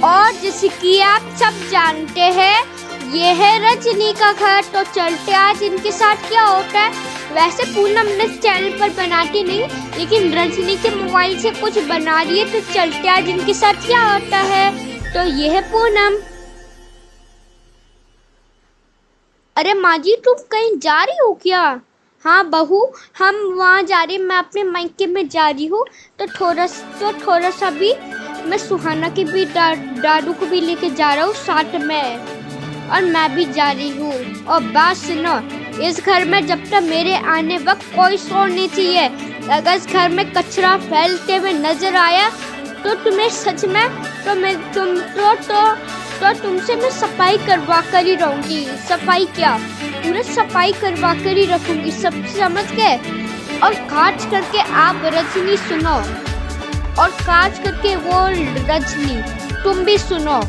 और जैसे कि आप सब जानते हैं ये है रजनी का घर। तो चलते आज इनके साथ क्या होता है। वैसे पूनम ने चैनल पर बनाती नहीं, लेकिन रजनी के मोबाइल से कुछ बना रही है। तो चलते आज इनके साथ क्या होता है। तो ये है पूनम। अरे माँ जी तुम कहीं जा रही हो क्या। हाँ बहू हम वहाँ जा रही, मैं अपने मायके में जा रही हूँ। तो थोड़ा सा भी मैं सुहाना की भी दादू को भी लेके जा रहा हूँ साथ में, और मैं भी जा रही हूँ। और बात सुनो, इस घर में जब तक मेरे आने वक्त कोई शोर नहीं चाहिए। अगर इस घर में कचरा फैलते हुए नजर आया तो तुम्हें सच में तो तुमसे मैं सफाई करवा कर ही रहूंगी। सफाई क्या, पूरा सफाई करवा कर ही रखूंगी, सब समझ गए। और खास करके आप रजनी सुनो, और खास करके वो रजनी तुम भी सुनो।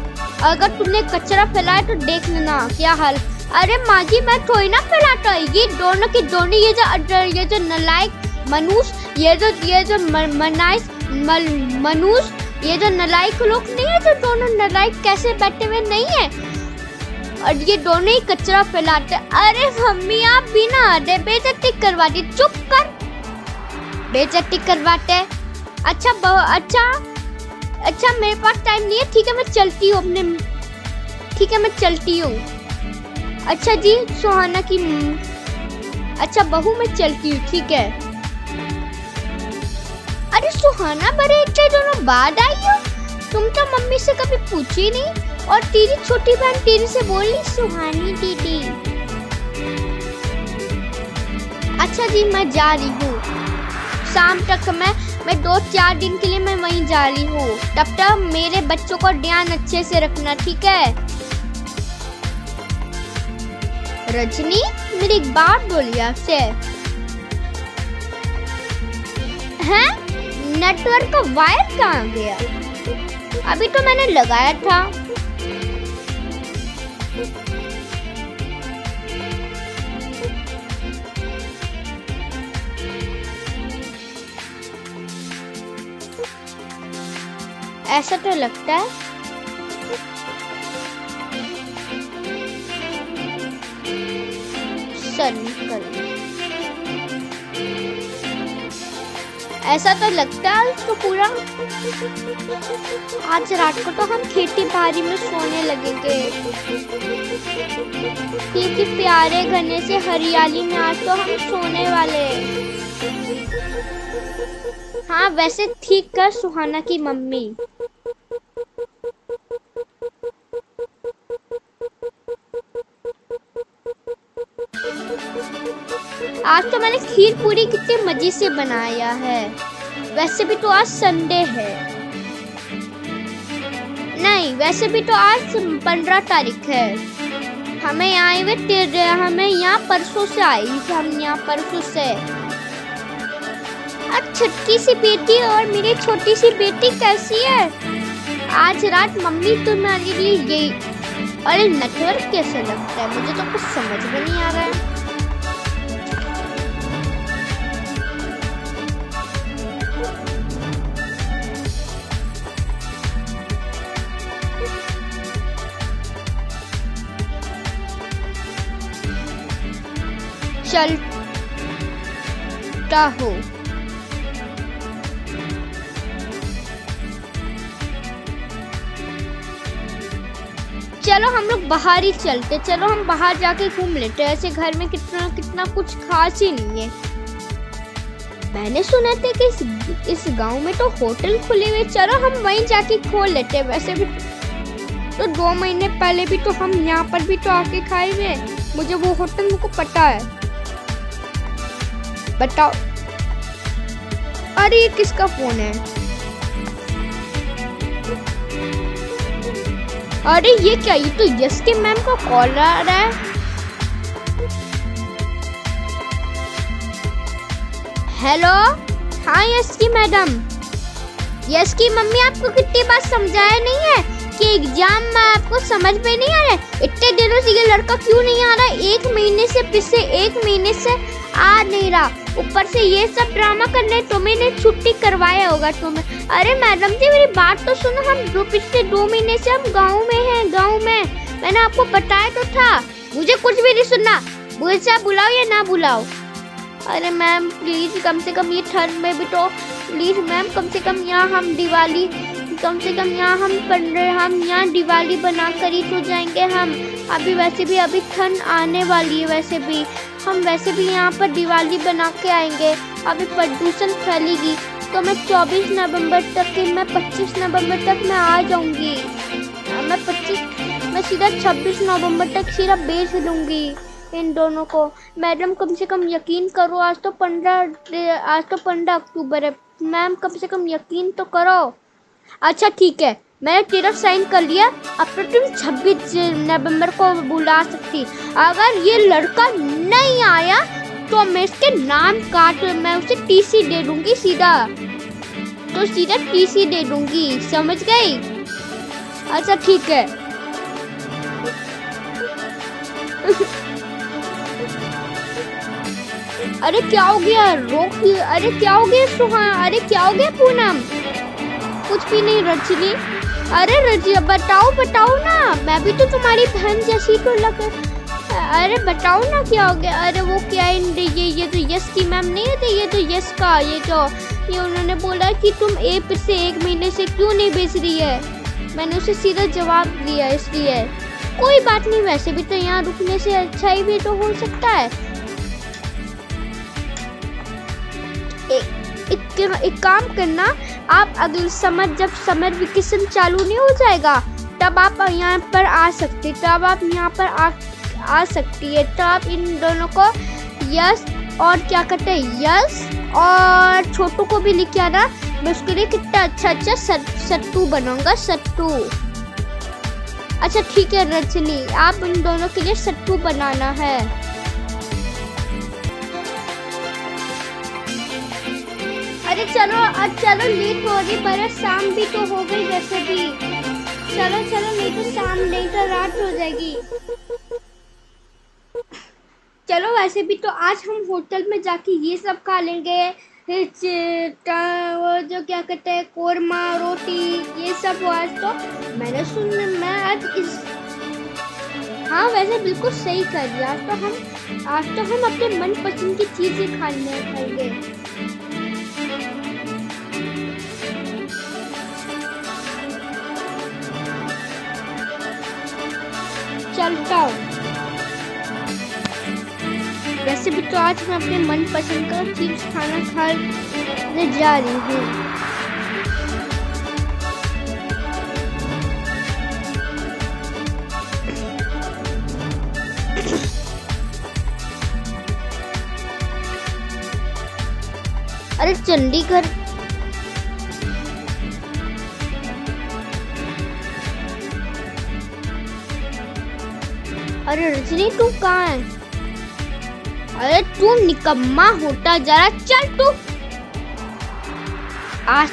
अगर तुमने कचरा फैलाया तो देख लेना क्या हाल। अरे माँ जी मैं थोड़ी ना फैलाता, ये दोनों की दोनों ये जो नलायक मनुष्य, ये जो मनुष्य, ये जो नलायक लोग नहीं है, जो दोनों नलायक कैसे बैठे हुए नहीं है, और ये दोनों ही कचरा फैलाते। अरे मम्मी आप बिना आधे बेइज्जती करवाती, चुप कर, बेइज्जती करवाते। अच्छा मेरे पास टाइम नहीं है, ठीक है मैं चलती हूँ ठीक है मैं चलती हूँ। अच्छा जी सुहाना की अच्छा बहू मैं चलती हूँ, ठीक है। अरे सुहाना बड़े इतने दोनों बाद आई हो, तुम तो मम्मी से कभी पूछी नहीं। और तेरी छोटी बहन तेरे से बोली सुहानी दीदी। अच्छा जी मैं जा रही हूँ, शाम तक मैं 2-4 दिन के लिए मैं वहीं जा रही हूँ। तब तक मेरे बच्चों को ध्यान अच्छे से रखना, ठीक है। रजनी मेरी एक बात बोली आपसे, हैं नेटवर्क का वायर कहाँ गया। अभी तो मैंने लगाया था। ऐसा तो लगता है ऐसा तो लगता है तो पूरा आज रात को तो हम खेती बाड़ी में सोने लगेंगे, क्योंकि प्यारे घने से हरियाली में आज तो हम सोने वाले। हाँ वैसे ठीक कर सुहाना की मम्मी। आज तो मैंने खीर पूरी कितने मजे से बनाया है। वैसे भी तो आज संडे है, नहीं वैसे भी तो आज 15 तारीख है। हमें यहाँ परसों से आई, हम यहाँ परसों से। आज छुटकी सी बेटी और मेरी छोटी सी बेटी कैसी है। आज रात मम्मी तुम्हारे लिए यही। अरे नेटवर्क कैसे लगता है, मुझे तो कुछ समझ में नहीं आ रहा है। चलता हो चलो हम लोग बाहर ही चलते, चलो हम बाहर जाके घूम लेते। ऐसे घर में कितना कुछ खास ही नहीं है। मैंने सुना था कि इस गांव में तो होटल खुले हुए, चलो हम वहीं जाके खोल लेते। वैसे भी तो 2 महीने पहले भी तो हम यहाँ पर भी तो आके खाए हुए, मुझे वो होटल मुझको पता है। बताओ। अरे ये किसका फोन है। अरे ये क्या, ये तो यस के मैम का कॉल आ रहा है। हेलो हाँ यस की मैडम। यस की मम्मी आपको कितनी बार समझाया नहीं है कि एग्जाम में आपको समझ में नहीं आ रहा है। इतने दिनों से ये लड़का क्यों नहीं आ रहा है। 1 महीने से पिछले 1 महीने से आ नहीं रहा, ऊपर से ये सब ड्रामा करने तुम्हें ने छुट्टी करवाया होगा तुम्हें। अरे मैडम जी मेरी बात तो सुनो, हम पिछले 2 महीने से हम गाँव में हैं, गाँव में मैंने आपको बताया तो था। मुझे कुछ भी नहीं सुनना, मुझे बुलाओ या ना बुलाओ। अरे मैम प्लीज कम से कम ये ठंड में भी तो प्लीज मैम कम से कम यहाँ हम दिवाली, कम से कम यहाँ हम यहाँ दिवाली बना कर ही तो जाएंगे हम। अभी वैसे भी अभी ठंड आने वाली है, वैसे भी हम वैसे भी यहाँ पर दिवाली बना के आएंगे। अभी प्रदूषण फैलेगी तो मैं 24 नवंबर तक मैं 25 नवंबर तक मैं आ जाऊंगी। मैं सीधा 26 नवंबर तक सीधा बेच लूँगी इन दोनों को। मैडम कम से कम यकीन करो, आज तो 15 अक्टूबर है मैम, कम से कम यकीन तो करो। अच्छा ठीक है, मैंने तेरा साइन कर लिया, अब तो तुम 26 नवंबर को बुला सकती। अगर ये लड़का नहीं आया तो मैं इसके नाम काट, मैं उसे टीसी दे दूंगी सीधा, तो सीधा टीसी दे दूंगी, समझ गई? अच्छा ठीक है। अरे क्या हो गया रोक, अरे क्या हो गया सुहा, अरे क्या हो गया पूनम? कुछ भी नहीं रजनी। अरे रजिया बताओ ना, मैं भी तो तुम्हारी बहन जैसी तो लग। अरे बताओ ना क्या हो गया? अरे वो क्या ये तो यस की मैम नहीं है, ये तो यस का ये उन्होंने बोला कि तुम से 1 महीने से क्यों नहीं बेच रही है। मैंने उसे सीधा जवाब दिया, इसलिए कोई बात नहीं, वैसे भी तो यहाँ रुकने से अच्छा ही भी तो हो सकता है। एक काम करना, आप अगले जब समर वेकेशन चालू नहीं हो जाएगा तब आप यहाँ पर आ सकते, तब आप यहाँ पर आ सकती है। तो आप इन दोनों को यस और क्या कहते हैं यस और छोटू को भी लिख आना, मैं उसके लिए कितना अच्छा सट्टू बनाऊंगा, सट्टू। अच्छा ठीक है रजनी, आप इन दोनों के लिए सट्टू बनाना है। अरे चलो लेट हो रही, पर शाम भी तो हो गई वैसे भी। चलो नहीं तो शाम नहीं तो रात हो जाएगी। चलो वैसे भी तो आज हम होटल में जाके ये सब खा लेंगे, वो जो क्या कहते हैं कोरमा रोटी, ये सब। आज तो मैं आज हाँ वैसे बिल्कुल सही कर दिया। आज तो हम अपने मनपसंद की चीजें खाएंगे। चलता हूँ। वैसे भी तो आज मैं अपने मनपसंद का चीज खाना खाने जा रही हूँ। अरे चंडीगढ़, अरे रजनी तू कहाँ है? अरे तू निकम्मा होता जरा, चल तू। आज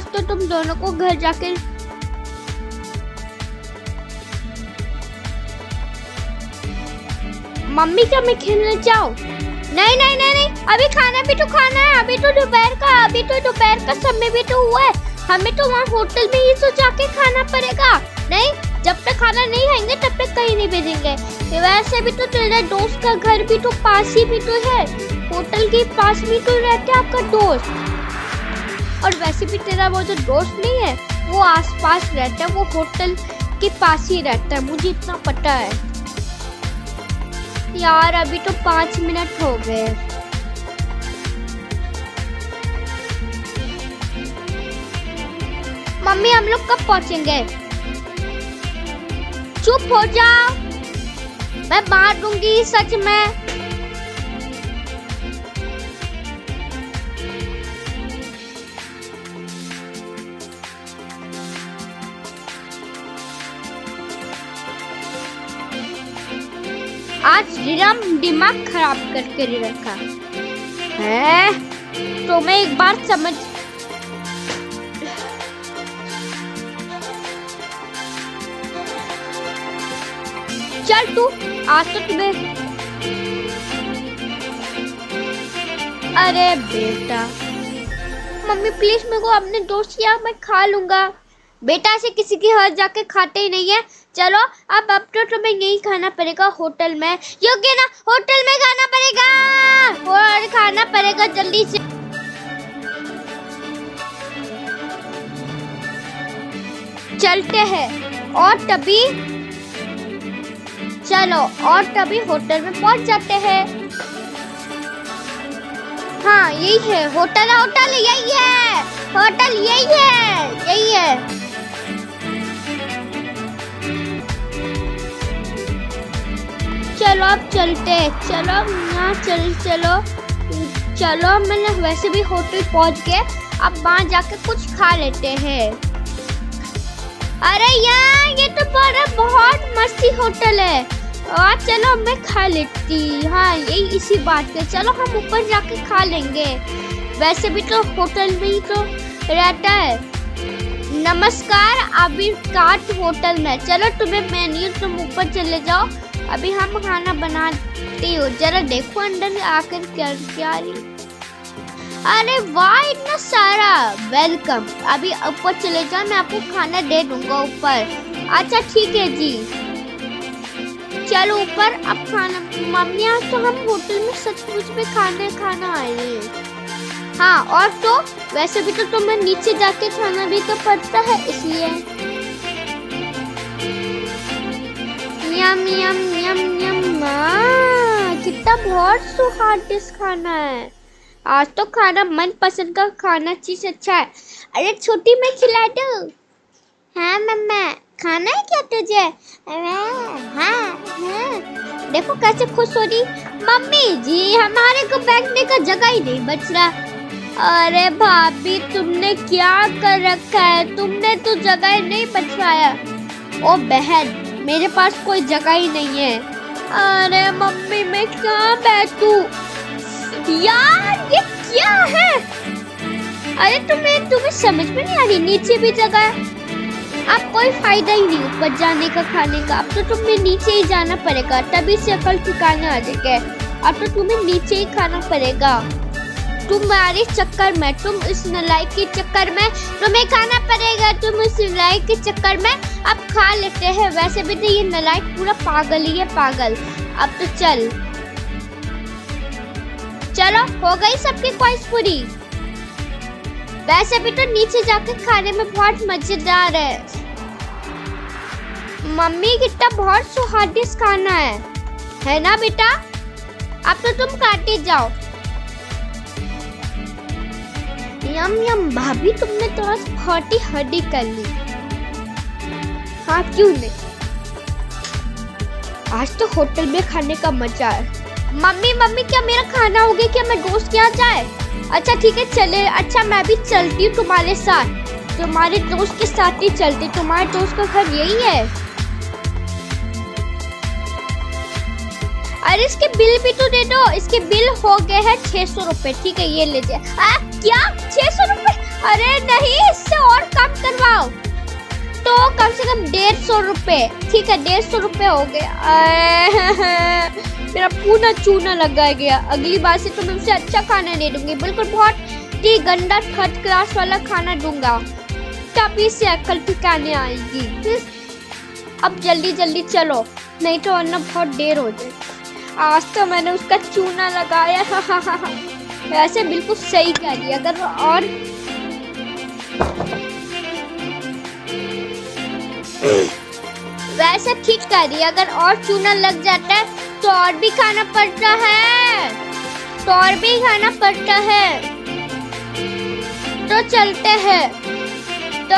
तो तुम दोनों को घर जाके मम्मी क्या मैं खेलने जाऊँ? नहीं, अभी खाना भी तो खाना है, अभी तो दोपहर का समय भी तो हुआ है, हमें तो वहाँ होटल में ही तो जाके खाना पड़ेगा। नहीं, जब तक खाना नहीं खाएंगे तब तक कहीं नहीं भेजेंगे। वैसे भी तो तेरे दोस्त का घर भी तो पास ही भी तो है, होटल के पास भी तो रहता है आपका दोस्त। और वैसे भी तेरा वो जो दोस्त नहीं है वो आसपास रहता है, वो होटल के पास ही रहता है, मुझे इतना पता है। यार अभी तो 5 मिनट हो गए। मम्मी हम लोग कब पहुंचेंगे? चुप हो जाओ, मैं मार दूंगी सच में। आज दिमाग खराब करके रखा है, तो मैं एक बार समझ। चल तू, आज तो तुम्हें अरे बेटा, मम्मी प्लीज मेरे को अपने दोस्त या मैं खा लूंगा। बेटा ऐसे किसी के हाथ जाके खाते ही नहीं है। चलो अब तो तुम्हें यही खाना पड़ेगा होटल में। योग्य ना, होटल में खाना पड़ेगा और खाना पड़ेगा जल्दी से। चलते हैं और तभी चलो और तभी होटल में पहुंच जाते हैं। हाँ यही है होटल, होटल यही है, होटल यही है, यही है। चलो अब चलते, चलो यहाँ चलो मैंने वैसे भी होटल पहुंच गए, अब वहाँ जाके कुछ खा लेते हैं। अरे यार ये तो बहुत मस्ती होटल है। और चलो मैं खा लेती। हाँ यही इसी बात पे, चलो हम ऊपर जाके खा लेंगे। वैसे भी तो होटल में ही तो रहता है। नमस्कार, अभी काट होटल में। चलो तुम्हें मेन्यू, तुम ऊपर चले जाओ, अभी हम खाना बनाते हो। जरा देखो अंदर आकर क्या रही। अरे वाह इतना सारा, वेलकम। अभी ऊपर चले जाओ, मैं आपको खाना दे दूंगा ऊपर। अच्छा ठीक है जी, चलो ऊपर अब खाना। मम्मी आज तो हम होटल में सचमुच में खाना आए हैं। हाँ और तो वैसे भी तो तुम्हें नीचे जाके खाना भी तो पड़ता है, इसलिए। यम यम यम यम, कितना बहुत स्वादिष्ट खाना है। आज तो खाना मनपसंद का खाना चीज अच्छा है। अरे छोटी मैं खिला दूं? हाँ मम्मा, खाना है क्या तुझे? हाँ। देखो कैसे खुश हो रही। मम्मी जी हमारे को बैठने का जगह ही नहीं बच रहा। अरे भाभी तुमने क्या कर रखा है, तुमने तो जगह ही नहीं बचवाया। ओ बहन, मेरे पास कोई जगह ही नहीं है। अरे मम्मी मैं कहाँ बैठूं? यार ये क्या है? अरे तुम्हें समझ में नहीं आ रही, नीचे भी जगह है। अब कोई फायदा ही नहीं ऊपर जाने का खाने का, अब तो तुम्हें नीचे ही जाना पड़ेगा, तभी से अकल ठिकाने आ जाएगा। अब तो तुम्हें नीचे ही खाना पड़ेगा। तुम्हारे चक्कर में, तुम इस नालायक के चक्कर में तुम्हें खाना पड़ेगा। तुम इस नालायक के चक्कर में अब खा लेते हैं। वैसे भी तो ये नालायक पूरा पागल ही है, पागल। अब तो चलो हो गई सबकी ख्वाहिश पूरी। वैसे भी तो नीचे जाकर खाने में बहुत मजेदार है। मम्मी कितना बहुत स्वादिष्ट खाना है ना बेटा? अब तो तुम खाते जाओ। यम यम, भाभी तुमने तो आज बहुत ही हड्डी कर ली। हाँ क्यों नहीं, आज तो होटल में खाने का मजा है। मम्मी क्या मेरा खाना हो गया? क्या मैं दोस्त के यहाँ जाए? अच्छा ठीक है चले। अच्छा मैं भी चलती हूँ तुम्हारे साथ, तुम्हारे दोस्त के साथ ही चलती। तुम्हारे दोस्त का घर यही है? अरे इसके बिल भी तो दे दो। इसके बिल हो गए हैं 600 रुपए। ठीक है ये ले जाए। क्या 600 रुपए? अरे नहीं, इससे और कम करवाओ तो कम से कम 150 रुपए। ठीक है 150 रुपए हो गए। मेरा पूरा चूना लगा गया। अगली बार से तो मैं उसे अच्छा खाना नहीं दूंगी, बिल्कुल बहुत ही गंदा थर्ड क्लास वाला खाना दूंगा, तभी से अकल ठिकाने आएगी। अब जल्दी चलो, नहीं तो वरना बहुत देर हो जाए। आज तो मैंने उसका चूना लगाया। वैसे बिल्कुल सही कह रही, अगर और वैसे ठीक कह रही, अगर और चूना लग जाता है तो और भी खाना पड़ता है, तो चलते हैं। तो